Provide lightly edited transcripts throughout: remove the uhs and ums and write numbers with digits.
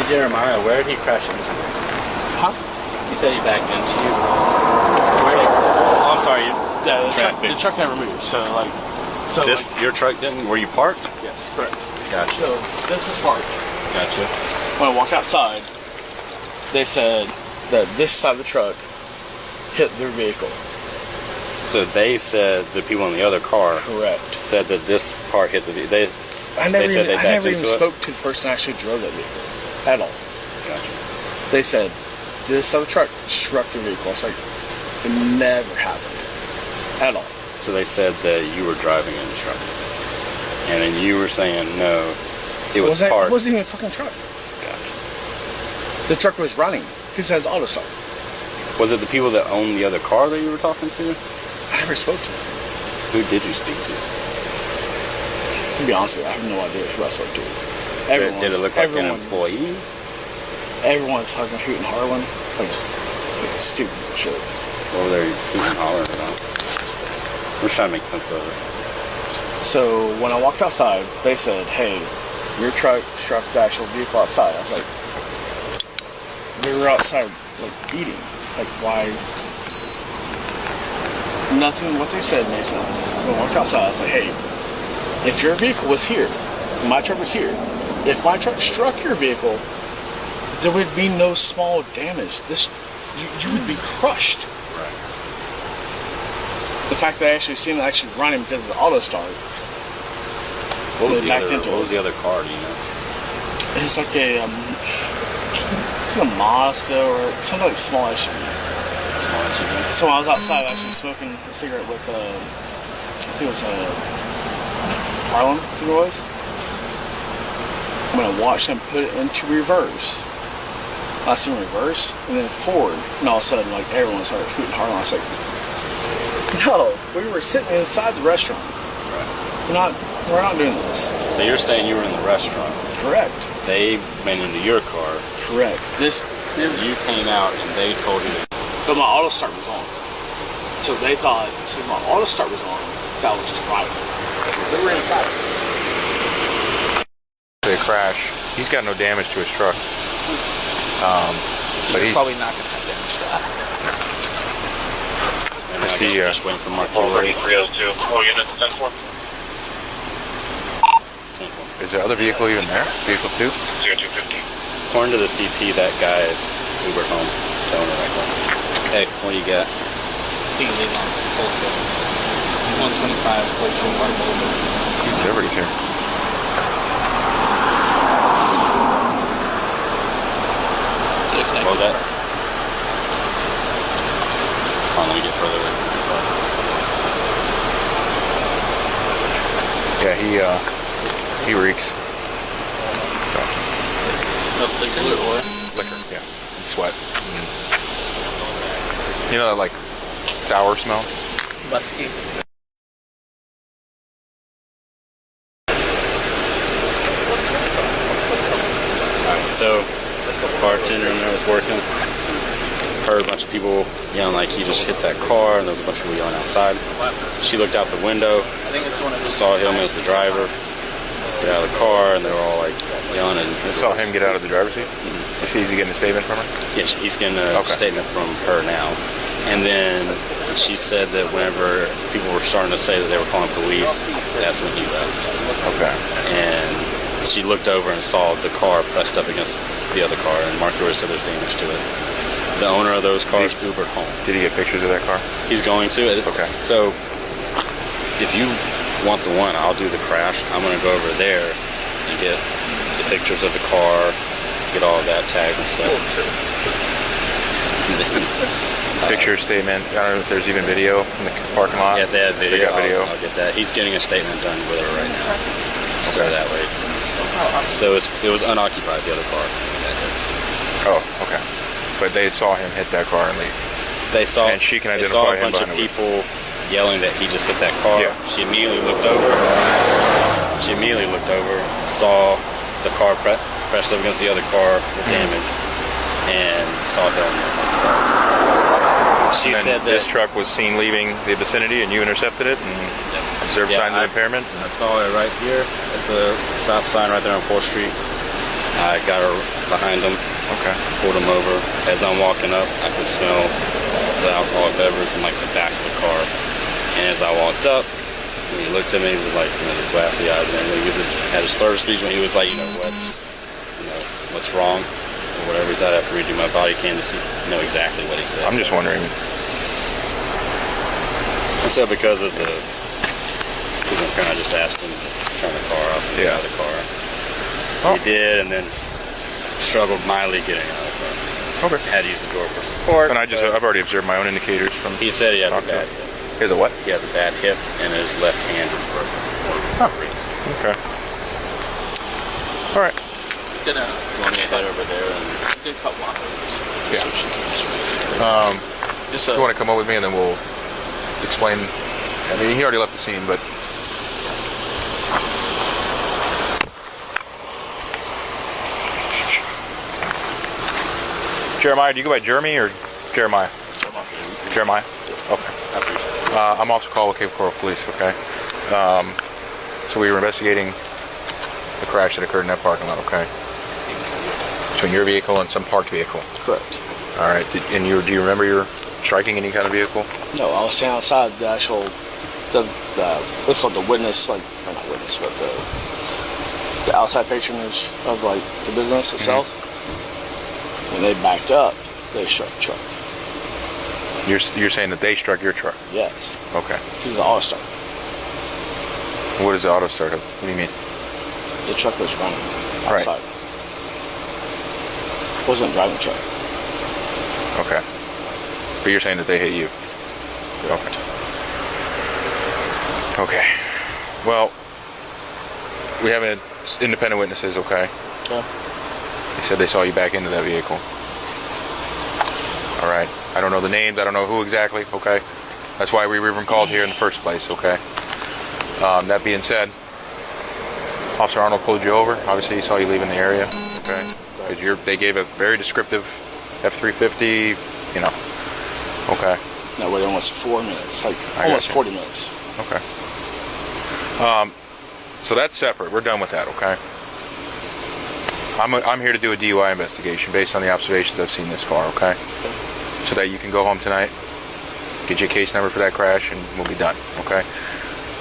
Jeremiah, where did he crash into? Huh? He said he backed into you. Oh, I'm sorry. Yeah, the truck never moved. So Your truck didn't? Were you parked? Yes, correct. Gotcha. So this is parked. Gotcha. When I walk outside, they said that this side of the truck hit their vehicle. So they said the people in the other car Correct. said that this part hit the vehicle. I never even spoke to the person that actually drove that vehicle at all. Gotcha. They said this side of the truck struck the vehicle. It's like it never happened at all. So they said that you were driving in the truck, and then you were saying no, it was parked. It wasn't even a fucking truck. Gotcha. The truck was running. He says auto start. Was it the people that owned the other car that you were talking to? I never spoke to them. Who did you speak to? To be honest with you, I have no idea who I spoke to. Did it look like an employee? Everyone's fucking hooting and hollering. Like stupid shit. What were they hooting and hollering about? We're trying to make sense of it. So when I walked outside, they said, hey, your truck struck the actual vehicle outside. I was like, we were outside, like, eating. Like, why? Nothing, what they said made sense. So when I walked outside, I was like, hey, if your vehicle was here, my truck was here, if my truck struck your vehicle, there would be no small damage. You would be crushed. Right. The fact that I actually seen it actually running because of the auto start. What was the other car, do you know? It's like a Mazda or something like small SUV. Small SUV. So when I was outside actually smoking a cigarette with, I think it was Harlem, I think it was. When I watched them put it into reverse, I seen reverse and then forward, and all of a sudden, like, everyone started hooting Harlem. I was like, no, we were sitting inside the restaurant. Right. We're not doing this. So you're saying you were in the restaurant? Correct. They went into your car. Correct. You came out and they told you. But my auto start was on. So they thought, since my auto start was on, that I was driving. They were inside. The crash. He's got no damage to his truck. But he's probably not going to have damage to that. And then I guess we're just waiting for Mark. 302. Oh, unit 10-4. Is the other vehicle even there? Vehicle 2? 0250. According to the CP, that guy Uber home. The owner of that car. Hey, what do you got? He can leave on full show. 125 full show Park Boulevard. Everybody's here. What was that? Hold on, let me get further away from the car. Yeah, he reeks. Liquor or Liquor, yeah. And sweat. You know that, like, sour smell? musky. Alright, so the bartender in there was working. Heard a bunch of people yelling like he just hit that car, and there was a bunch of people yelling outside. She looked out the window, saw him as the driver get out of the car, and they were all like yelling. And I saw him get out of the driver's seat? Mm-hmm. Is he getting a statement from her? Yeah, he's getting a statement from her now. And then she said that whenever people were starting to say that they were calling police, that's when he left. Okay. And she looked over and saw the car pressed up against the other car, and Mark Lewis said there's damage to it. The owner of those cars Ubered home. Did he get pictures of that car? He's going to. Okay. So if you want the one, I'll do the crash. I'm going to go over there and get the pictures of the car, get all of that tags and stuff. Picture, statement. I don't know if there's even video in the parking lot. Yeah, they have video. They got video. I'll get that. He's getting a statement done with her right now. So that way. So it was unoccupied, the other car. Oh, okay. But they saw him hit that car and leave. They saw. And she can they identify saw a him bunch of behind the people yelling that he just hit that car. Yeah. She immediately looked over. Saw the car pressed up against the other car with damage, and saw him. She said that this truck was seen leaving the vicinity, and you intercepted it and observed signs of impairment. I saw it right here at the stop sign right there on 4th Street. I got her behind him. Okay. Pulled him over. As I'm walking up, I could smell the alcoholic beverage from like the back of the car. And as I walked up, when he looked at me, he was like, the glassy eyes, and he had his slur of speech when he was like, what's wrong, or whatever. He said, I have to redo my body cam to see, know exactly what he said. I'm just wondering. I said because I kind of just asked him to turn the car off and get out of the car. Oh. He did, and then struggled mildly getting out of the car. Okay. Had to use the door for support. And I've already observed my own indicators from. He said he has a bad hip. He has a what? He has a bad hip, and his left hand is broken. Okay. All right. Did a You want me to head over there and good cut walkovers. Yeah. So she can just You want to come up with me and then we'll explain. I mean, he already left the scene, but. Jeremiah, do you go by Jeremy or Jeremiah? Jeremiah? Okay. I appreciate it. I'm also called with Cape Coral Police, okay? So we were investigating the crash that occurred in that parking lot, okay? Between your vehicle and some parked vehicle. Correct. All right. Do you remember your striking any kind of vehicle? No, I was standing outside the actual, what's called the witness, like, or not witness, but the outside patronage of like the business itself. When they backed up, they struck the truck. You're saying that they struck your truck? Yes. Okay. This is an auto start. What is the auto start of? What do you mean? The truck was running outside. Wasn't driving the truck. Okay. But you're saying that they hit you? Okay. Okay. Well, we have independent witnesses, okay? Yeah. They said they saw you back into that vehicle. All right. I don't know the names. I don't know who exactly, okay? That's why we were even called here in the first place, okay? That being said, Officer Arnold pulled you over. Obviously, he saw you leaving the area, okay? Because they gave a very descriptive F-350, you know. Okay. No, wait, almost 4 minutes. Like, I almost gotcha. 40 minutes. Okay. So that's separate. We're done with that, okay? I'm here to do a DUI investigation based on the observations I've seen this far, okay? So that you can go home tonight, get your case number for that crash, and we'll be done, okay?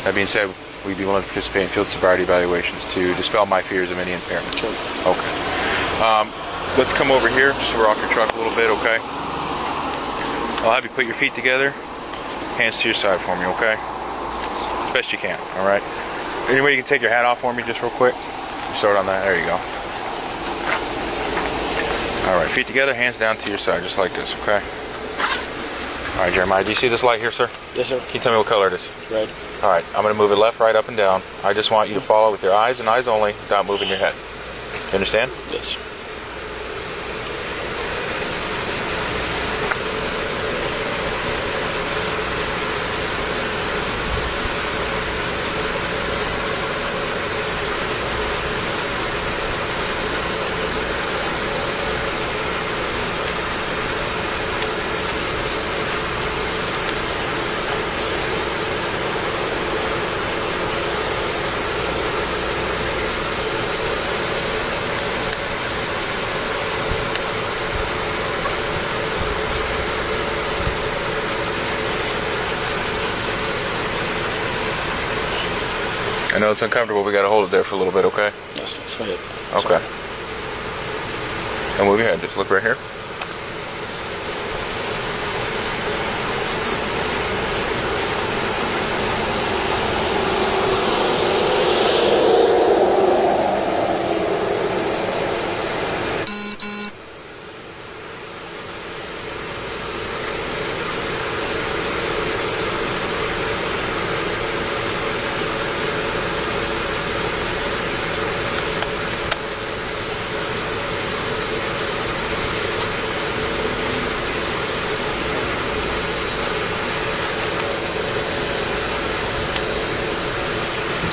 That being said, we'd be willing to participate in field sobriety evaluations to dispel my fears of any impairment. Sure. Okay. Let's come over here, just so we're off your truck a little bit, okay? I'll have you put your feet together, hands to your side for me, okay? As best you can, all right? Anyway, you can take your hat off for me just real quick. Start on that. There you go. All right, feet together, hands down to your side, just like this, okay? All right, Jeremiah, do you see this light here, sir? Yes, sir. Can you tell me what color it is? Red. All right, I'm going to move it left, right, up, and down. I just want you to follow with your eyes and eyes only without moving your head. You understand? Yes, sir. I know it's uncomfortable. We got to hold it there for a little bit, okay? That's my head. Okay. And move your head. Just look right here.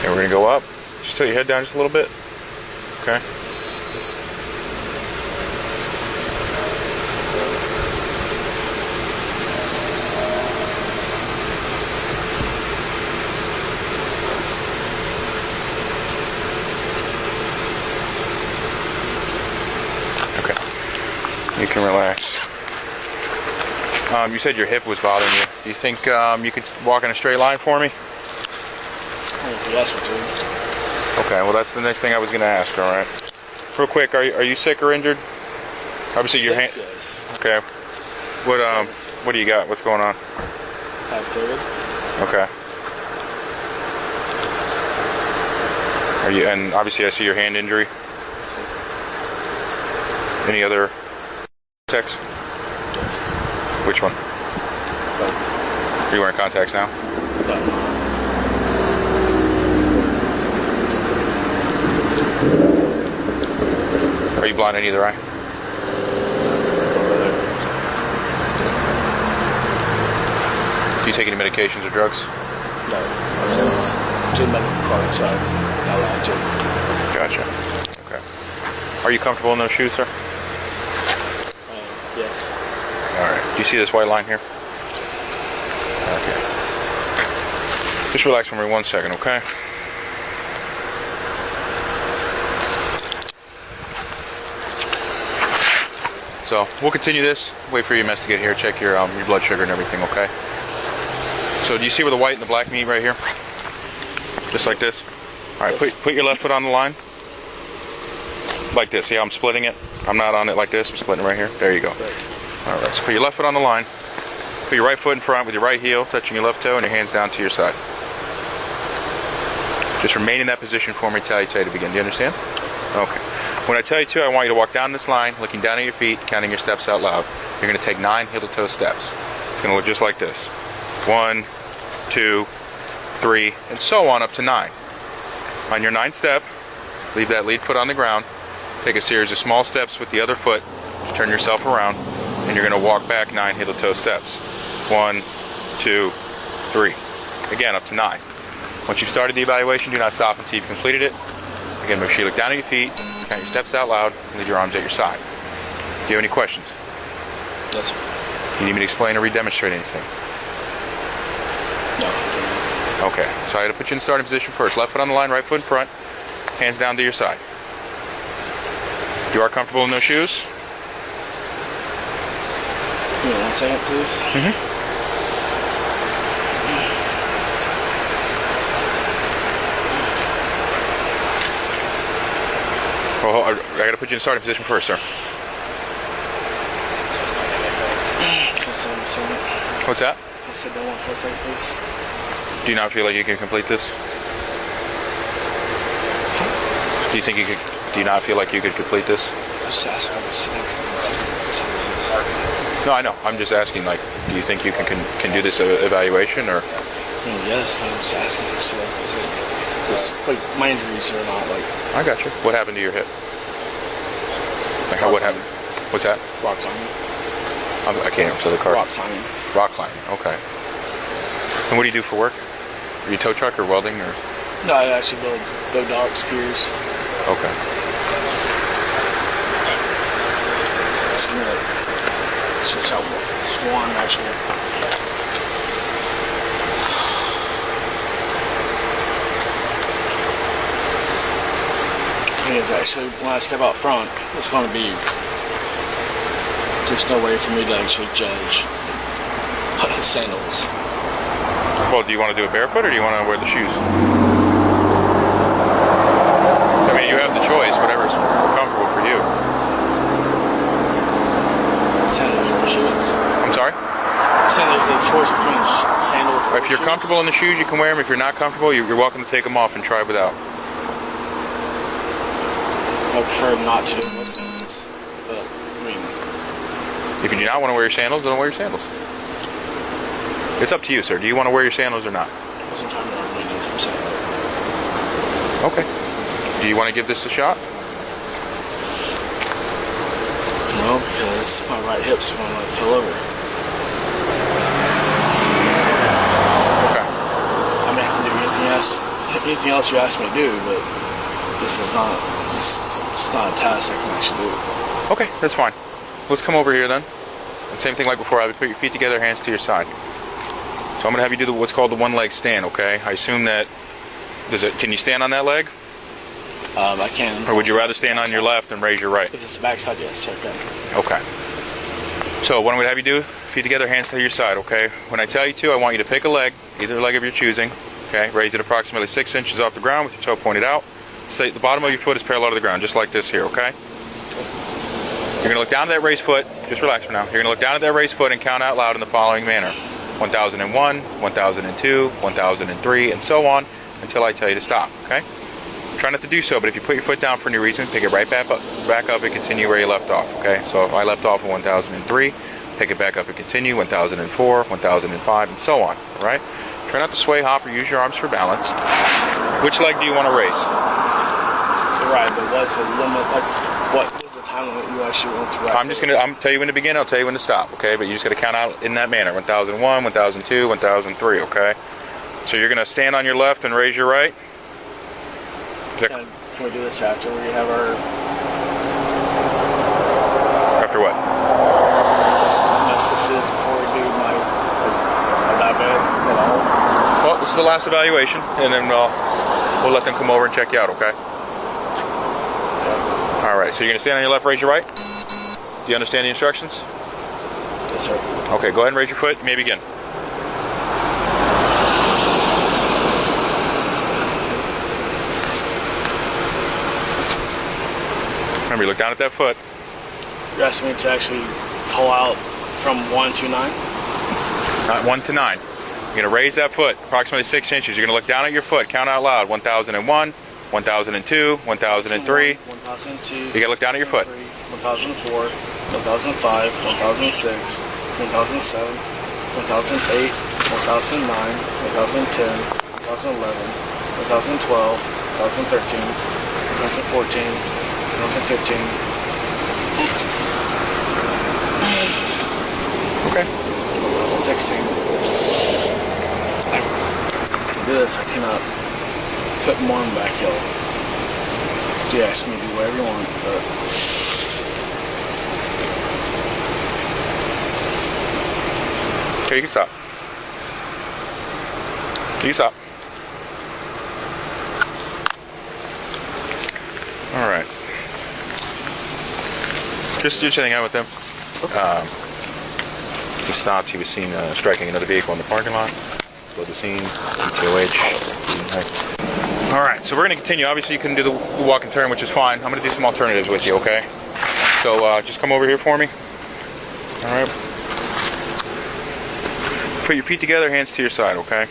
Okay, we're going to go up. Just tilt your head down just a little bit. Okay. can relax. You said your hip was bothering you. Do you think you could walk in a straight line for me? Yes, we do. Okay, well that's the next thing I was going to ask, all right? Real quick, are you sick or injured? Obviously your hand... Yes. Okay. What do you got? What's going on? I have COVID. Okay. And obviously I see your hand injury. Any other contacts? Yes. Which one? Both. Are you wearing contacts now? No. Are you blind in either eye? Do you take any medications or drugs? No. I'm still doing medical card, so not allowed to. Gotcha. Okay. Are you comfortable in those shoes, sir? Yes. All right. Do you see this white line here? Okay. Just relax for me 1 second, okay? So we'll continue this. Wait for your mess to get here. Check your blood sugar and everything, okay? So do you see where the white and the black meet right here? Just like this. All right. Yes. Put your left foot on the line. Like this. See how I'm splitting it? I'm not on it like this. I'm splitting it right here. There you go. Right. All right. So put your left foot on the line. Put your right foot in front with your right heel touching your left toe and your hands down to your side. Just remain in that position for me till I tell you to begin. Do you understand? Okay. When I tell you to, I want you to walk down this line, looking down at your feet, counting your steps out loud. You're going to take 9 heel-to-toe steps. It's going to look just like this. 1, 2, 3, and so on up to 9. On your 9th step, leave that lead foot on the ground. Take a series of small steps with the other foot. Turn yourself around, and you're going to walk back 9 heel-to-toe steps. 1, 2, 3. Again, up to 9. Once you've started the evaluation, do not stop until you've completed it. Again, make sure you look down at your feet, count your steps out loud, and leave your arms at your side. Do you have any questions? Yes, sir. You need me to explain or redemonstrate anything? No. Okay, so I got to put you in the starting position first. Left foot on the line, right foot in front, hands down to your side. You are comfortable in those shoes? Give me 1 second, please. Mm-hmm. Well, I got to put you in the starting position first, sir. What's that? I said that one for a second, please. Do you not feel like you can complete this? Do you think you could? Do you not feel like you could complete this? Just ask me to sit down for 1 second. No, I know. I'm just asking. Like, do you think you can do this evaluation, or? Yes, I'm just asking for sit down for a second. Just, like, my injuries are not like. I got you. What happened to your hip? Like, what happened? What's that? Rock climbing. I can't answer the car. Rock climbing. Rock climbing. Okay. And what do you do for work? Are you tow truck or welding or? No, I actually build docks, piers. Okay. It's gonna like switch out Swan actually. Is actually when I step out front, it's going to be, there's no way for me to actually judge the sandals. Well, do you want to do it barefoot or do you want to wear the shoes? I mean, you have the choice, whatever's more comfortable for you. Sandals or shoes? I'm sorry? Sandals, the choice between sandals or If you're shoes? comfortable in the shoes, you can wear them. If you're not comfortable, you're welcome to take them off and try without. I prefer not to do it with sandals, but I mean, If you do not want to wear your sandals, don't wear your sandals. It's up to you, sir. Do you want to wear your sandals or not? I wasn't trying to really know what I'm saying. Okay. Do you want to give this a shot? No, because my right hip's going to like fall over. Okay. I mean, I can do anything else you ask me to do, but this is not. It's not a task I can actually do. Okay, that's fine. Let's come over here then. And same thing like before. I would put your feet together, hands to your side. So I'm going to have you do what's called the one-leg stand, okay? I assume that... Can you stand on that leg? I can. Or would you rather stand on your left and raise your right? If it's the backside, yes, I can. Okay. So what I'm going to have you do, feet together, hands to your side, okay? When I tell you to, I want you to pick a leg, either leg of your choosing, okay? Raise it approximately 6 inches off the ground with your toe pointed out. So the bottom of your foot is parallel to the ground, just like this here, okay? You're going to look down at that raised foot. Just relax for now. You're going to look down at that raised foot and count out loud in the following manner. 1001, 1002, 1003, and so on until I tell you to stop, okay? Try not to do so, but if you put your foot down for any reason, pick it right back up and continue where you left off, okay? So if I left off at 1003, pick it back up and continue, 1004, 1005, and so on, all right? Try not to sway, hop, or use your arms for balance. Which leg do you want to raise? Right, but what's the limit? Like, what was the time limit you actually want to ride? I'm tell you when to begin, I'll tell you when to stop, okay? But you just got to count out in that manner, 1001, 1002, 1003, okay? So you're going to stand on your left and raise your right. Can we do this after we have our... After what? This before we do my diabetic at all? Well, this is the last evaluation, and then we'll let them come over and check you out, okay? All right, so you're going to stand on your left, raise your right. Do you understand the instructions? Yes, sir. Okay, go ahead and raise your foot. You may begin. Remember, you look down at that foot. You're asking me to actually call out from 1 to 9? Not 1 to 9. You're going to raise that foot approximately 6 inches. You're going to look down at your foot. Count out loud. 1001, 1002, 1003. 1002. You got to look down at your foot. 1004, 1005, 1006, 1007, 1008, 1009, 1010, 2011, 2012, 2013, 2014, 2015. Okay. 2016. I do this, I cannot put more in back, yo. You ask me to do whatever you want, but... Okay, you can stop. You can stop. All right. Just chilling out with them. He stopped. He was seen striking another vehicle in the parking lot. Go to the scene. ETOH. All right. So we're going to continue. Obviously, you couldn't do the walk and turn, which is fine. I'm going to do some alternatives with you. Okay. So just come over here for me. All right. Put your feet together, hands to your side. Okay.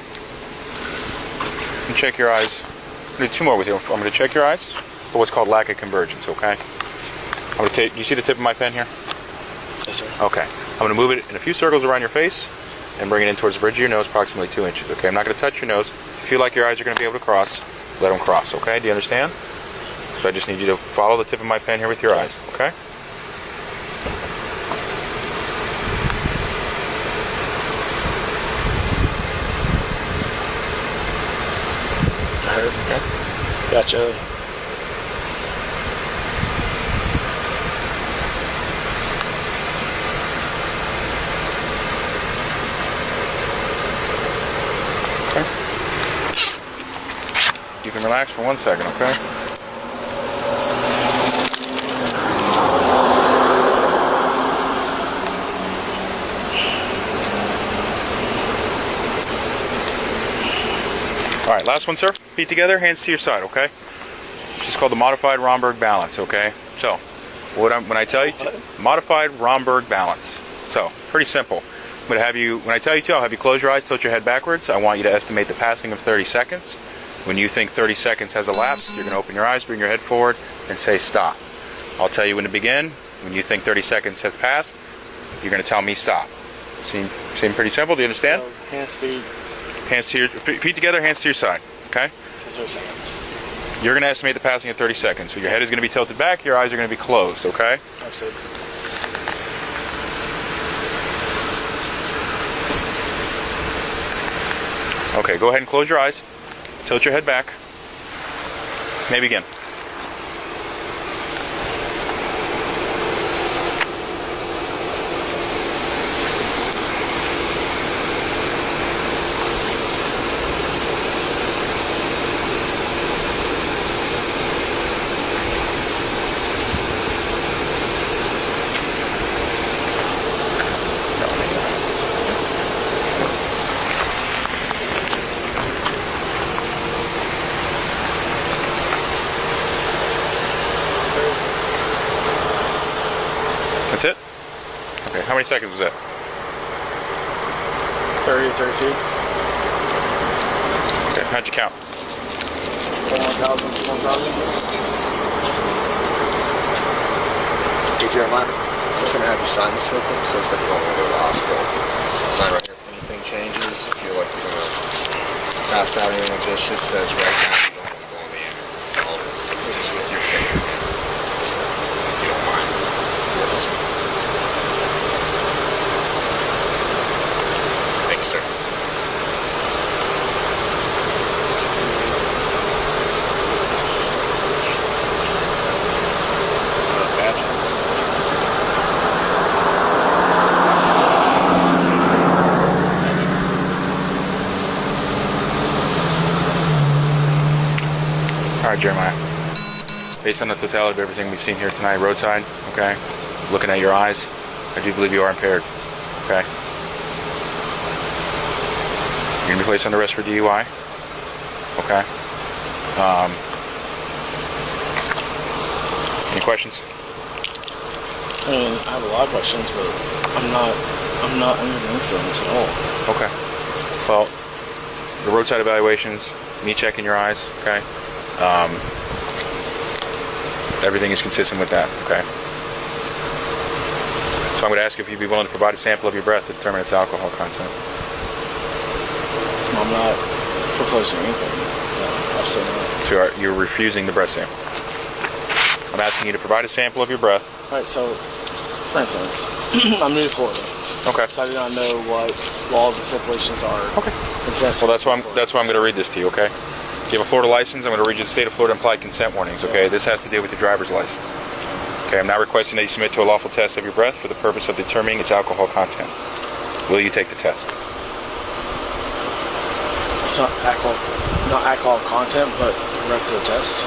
And check your eyes. I'm going to do two more with you. I'm going to check your eyes for what's called lack of convergence. Okay. I'm going to take. You see the tip of my pen here? Yes, sir. Okay. I'm going to move it in a few circles around your face and bring it in towards the bridge of your nose, approximately 2 inches. Okay, I'm not going to touch your nose. If you feel like your eyes are going to be able to cross, let them cross. Okay, do you understand? So I just need you to follow the tip of my pen here with your eyes. Okay? I heard. Okay. Gotcha. You can relax for 1 second, okay? All right, last one, sir. Feet together, hands to your side, okay? It's called the modified Romberg balance, okay? So, when I tell you to, modified Romberg balance. So, pretty simple. I'm going to have you, when I tell you to, I'll have you close your eyes, tilt your head backwards. I want you to estimate the passing of 30 seconds. When you think 30 seconds has elapsed, you're going to open your eyes, bring your head forward, and say stop. I'll tell you when to begin. When you think 30 seconds has passed, you're going to tell me stop. Seem pretty simple? Do you understand? So, hands, feet. Hands to your feet together, hands to your side. Okay? For 30 seconds. You're going to estimate the passing of 30 seconds. So your head is going to be tilted back, your eyes are going to be closed. Okay? Absolutely. Okay, go ahead and close your eyes. Tilt your head back. May begin. many seconds was that? 30, 32. Okay, how'd you count? 1,000, 1,000. Hey Jeremiah, I'm just gonna have you sign this real quick, so it's like you're going to the hospital. Sign right here. If anything changes, if you feel like you're gonna pass out or anything like this, just says right now you don't want to go on the ambulance. So this is with your finger. So if you don't mind, please. Thank you, sir. All right, Jeremiah. Based on the totality of everything we've seen here tonight, roadside, okay, looking at your eyes, I do believe you are impaired, okay? You're gonna be placed on arrest for DUI, okay? Any questions? I mean, I have a lot of questions, but I'm not under the influence at all. Okay. Well, the roadside evaluations, me checking your eyes, okay? Everything is consistent with that, okay? So I'm going to ask you if you'd be willing to provide a sample of your breath to determine its alcohol content. I'm not foreclosing anything. No, absolutely not. So you're refusing the breath sample. I'm asking you to provide a sample of your breath. Alright, so, for instance, I'm new to Florida. Okay. So I do not know what laws and stipulations are. Okay. Well, that's why I'm going to read this to you, okay? If you have a Florida license, I'm going to read you the state of Florida implied consent warnings, okay? This has to deal with your driver's license. Okay, I'm now requesting that you submit to a lawful test of your breath for the purpose of determining its alcohol content. Will you take the test? It's not alcohol content, but breath of the test.